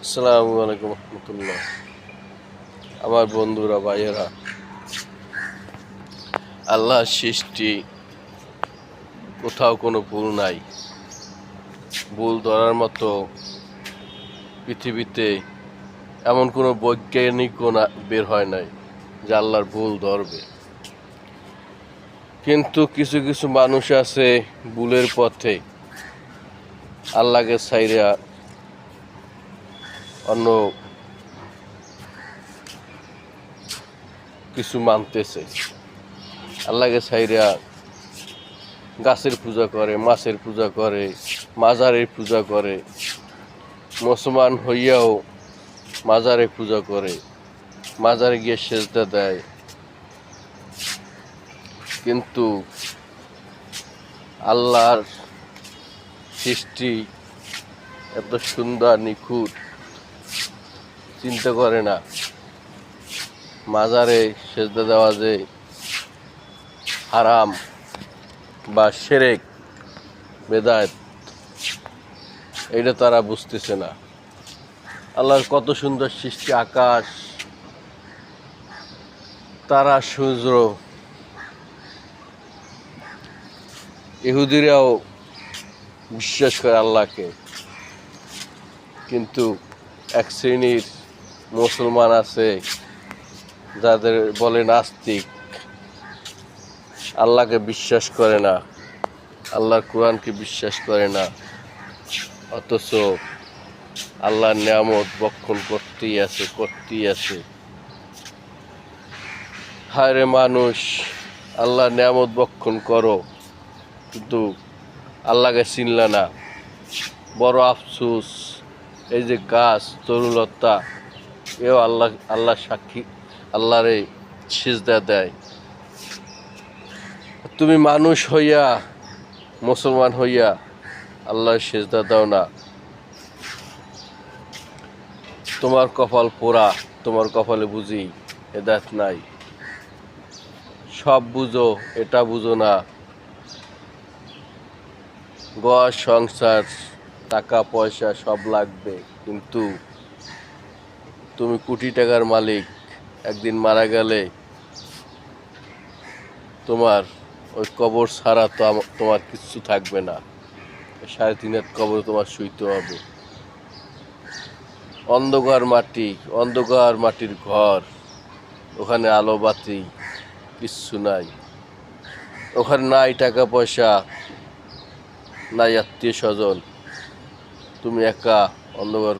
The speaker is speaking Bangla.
আসসালামু আলাইকুম রহমতুল্লাহ। আমার বন্ধুরা, ভাইয়েরা, আল্লাহর সৃষ্টি কোথাও কোনো ভুল নাই। ভুল ধরার মতো পৃথিবীতে এমন কোনো বৈজ্ঞানিকও বের হয় নাই যে আল্লাহর ভুল ধরবে। কিন্তু কিছু কিছু মানুষ আছে ভুলের পথে আল্লাহকে ছাইরা অন্য কিছু মানতেছে। আল্লাহকে ছাইরা গাছের পূজা করে, মাছের পূজা করে, মাজারের পূজা করে। মুসলমান হইয়াও মাজারে পূজা করে, মাজারে গিয়ে সেজদা দেয়। কিন্তু আল্লাহর সৃষ্টি এত সুন্দর নিখুঁত, চিন্তা করে না মাজারে সেজদা দেওয়া যে হারাম বা শিরক বেদাত, এটা তারা বুঝতেছে না। আল্লাহর কত সুন্দর সৃষ্টি, আকাশ, তারা, সূর্য। ইহুদিরাও বিশ্বাস করে আল্লাহকে, কিন্তু এক শ্রেণীর মুসলমান আছে যাদের বলে নাস্তিক, আল্লাহকে বিশ্বাস করে না, আল্লাহর কোরআনকে বিশ্বাস করে না, অথচ আল্লাহর নিয়ামত ভক্ষণ করতেই আছে। হায় রে মানুষ, আল্লাহর নিয়ামত ভক্ষণ করো, কিন্তু আল্লাহকে চিনলা না। বড় আফসোস, এই যে গাছ, তরুলতা, এও আল্লাহ সাক্ষী, আল্লাহরে সিজদা দেয়। তুমি মানুষ হইয়া, মুসলমান হইয়া আল্লাহর সিজদা দাও না। তোমার কপাল পোড়া, তোমার কপালে বুঝি হেদায়েত নাই। সব বুঝো, এটা বুঝো না। ঘর সংসার, টাকা পয়সা সব লাগবে, কিন্তু তুমি কোটি টাকার মালিক, একদিন মারা গেলে তোমার ওই কবর ছাড়া তো তোমার কিচ্ছু থাকবে না। 3.5 হাত কবর তোমার শুইতে হবে। অন্ধকার মাটির ঘর, ওখানে আলো বাতি কিচ্ছু নাই। ওখানে নাই টাকা পয়সা, নাই আত্মীয় স্বজন, তুমি একা অন্ধকার